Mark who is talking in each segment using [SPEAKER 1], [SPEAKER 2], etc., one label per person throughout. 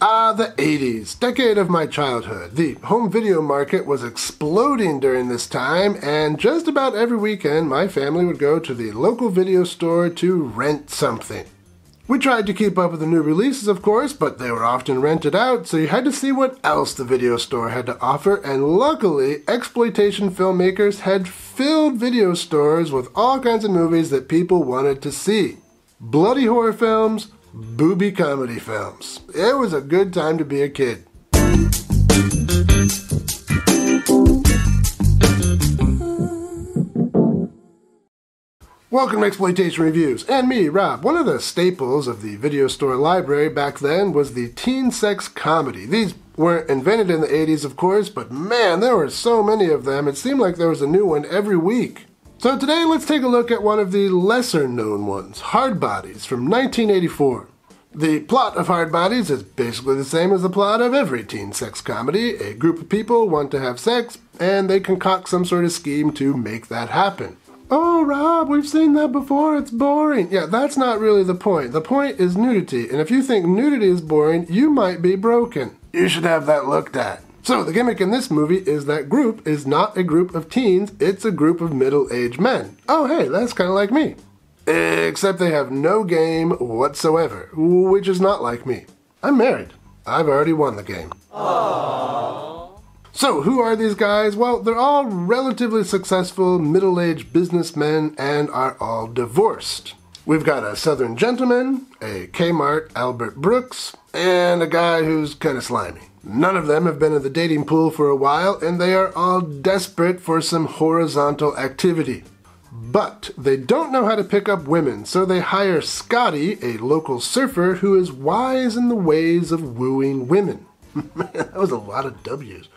[SPEAKER 1] The 80s, decade of my childhood. The home video market was exploding during this time, and just about every weekend my family would go to the local video store to rent something. We tried to keep up with the new releases, of course, but they were often rented out, so you had to see what else the video store had to offer, and luckily, exploitation filmmakers had filled video stores with all kinds of movies that people wanted to see. Bloody horror films, booby comedy films. It was a good time to be a kid. Welcome to Exploitation Reviews, and me, Rob. One of the staples of the video store library back then was the teen sex comedy. These weren't invented in the 80s, of course, but man, there were so many of them, it seemed like there was a new one every week. So today, let's take a look at one of the lesser-known ones, Hardbodies from 1984. The plot of Hardbodies is basically the same as the plot of every teen sex comedy. A group of people want to have sex, and they concoct some sort of scheme to make that happen. Oh, Rob, we've seen that before, it's boring. Yeah, that's not really the point. The point is nudity, and if you think nudity is boring, you might be broken. You should have that looked at. So, the gimmick in this movie is that group is not a group of teens, it's a group of middle-aged men. Oh, hey, that's kind of like me. Except they have no game whatsoever, which is not like me. I'm married. I've already won the game. Aww. So, who are these guys? Well, they're all relatively successful middle-aged businessmen and are all divorced. We've got a Southern gentleman, a Kmart Albert Brooks, and a guy who's kind of slimy. None of them have been in the dating pool for a while, and they are all desperate for some horizontal activity. But they don't know how to pick up women, so they hire Scotty, a local surfer who is wise in the ways of wooing women. Man, that was a lot of W's.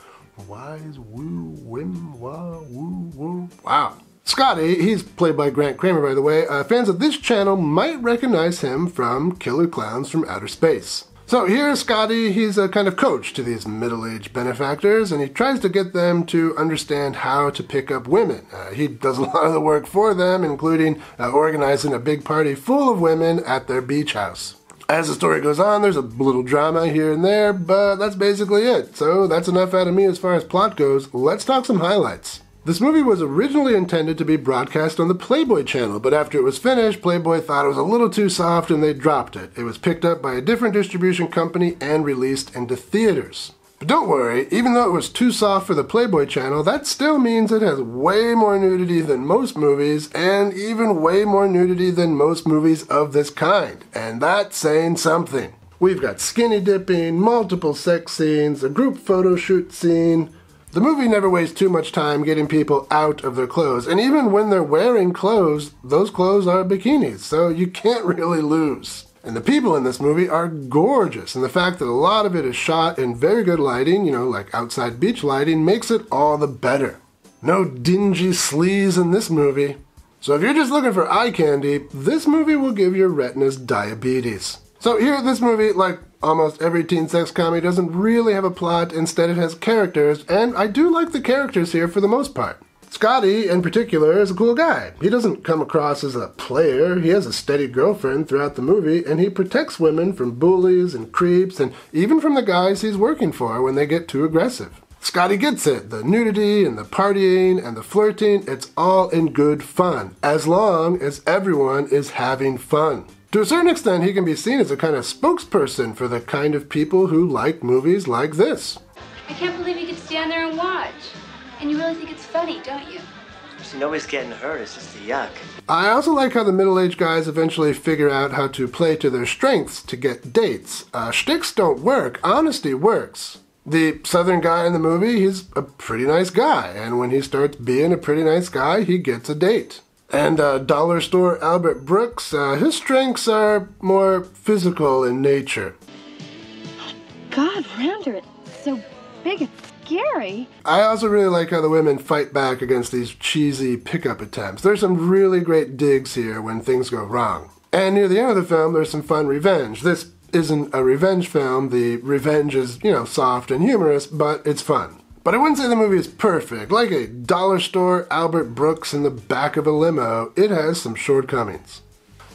[SPEAKER 1] Wise, woo, whim, wah, woo, woo. Wow. Scotty, he's played by Cramer, by the way. Fans of this channel might recognize him from Killer Klowns from Outer Space. So here's Scotty. He's a kind of coach to these middle-aged benefactors, and he tries to get them to understand how to pick up women. He does a lot of the work for them, including organizing a big party full of women at their beach house. As the story goes on, there's a little drama here and there, but that's basically it. So that's enough out of me as far as plot goes. Let's talk some highlights. This movie was originally intended to be broadcast on the Playboy channel, but after it was finished, Playboy thought it was a little too soft and they dropped it. It was picked up by a different distribution company and released into theaters. But don't worry, even though it was too soft for the Playboy channel, that still means it has way more nudity than most movies, and even way more nudity than most movies of this kind. And that's saying something. We've got skinny dipping, multiple sex scenes, a group photo shoot scene. The movie never wastes too much time getting people out of their clothes, and even when they're wearing clothes, those clothes are bikinis, so you can't really lose. And the people in this movie are gorgeous, and the fact that a lot of it is shot in very good lighting, like outside beach lighting, makes it all the better. No dingy sleaze in this movie. So if you're just looking for eye candy, this movie will give your retinas diabetes. So here, this movie, like almost every teen sex comedy, doesn't really have a plot. Instead, it has characters, and I do like the characters here for the most part. Scotty, in particular, is a cool guy. He doesn't come across as a player. He has a steady girlfriend throughout the movie, and he protects women from bullies and creeps, and even from the guys he's working for when they get too aggressive. Scotty gets it. The nudity and the partying and the flirting, it's all in good fun, as long as everyone is having fun. To a certain extent, he can be seen as a kind of spokesperson for the kind of people who like movies like this.
[SPEAKER 2] I can't believe you could stand there and watch. And you really think it's funny, don't you?
[SPEAKER 3] See, nobody's getting hurt, it's just a yuck.
[SPEAKER 1] I also like how the middle-aged guys eventually figure out how to play to their strengths to get dates. Shticks don't work, honesty works. The Southern guy in the movie, he's a pretty nice guy, and when he starts being a pretty nice guy, he gets a date. And dollar store Albert Brooks, his strengths are more physical in nature.
[SPEAKER 4] God, Rounder, it's so big, it's scary.
[SPEAKER 1] I also really like how the women fight back against these cheesy pickup attempts. There's some really great digs here when things go wrong. And near the end of the film, there's some fun revenge. This isn't a revenge film. The revenge is, soft and humorous, but it's fun. But I wouldn't say the movie is perfect. Like a dollar store Albert Brooks in the back of a limo, it has some shortcomings.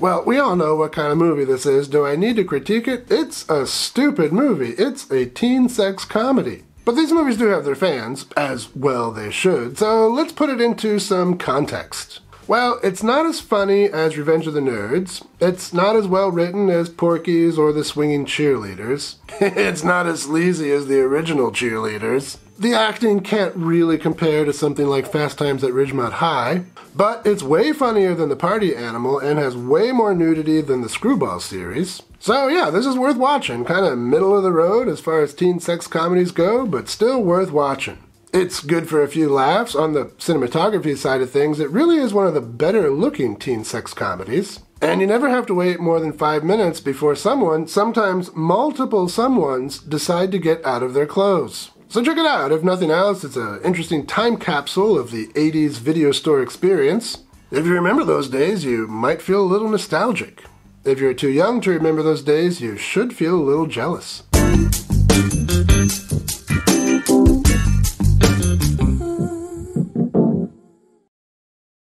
[SPEAKER 1] Well, we all know what kind of movie this is. Do I need to critique it? It's a stupid movie. It's a teen sex comedy. But these movies do have their fans, as well they should, so let's put it into some context. Well, it's not as funny as Revenge of the Nerds. It's not as well written as Porky's or The Swinging Cheerleaders. It's not as sleazy as the original Cheerleaders. The acting can't really compare to something like Fast Times at Ridgemont High, but it's way funnier than The Party Animal and has way more nudity than the Screwball series. So yeah, this is worth watching. Kind of middle of the road as far as teen sex comedies go, but still worth watching. It's good for a few laughs. On the cinematography side of things, it really is one of the better looking teen sex comedies. And you never have to wait more than 5 minutes before someone, sometimes multiple someones, decide to get out of their clothes. So check it out. If nothing else, it's an interesting time capsule of the 80s video store experience. If you remember those days, you might feel a little nostalgic. If you're too young to remember those days, you should feel a little jealous.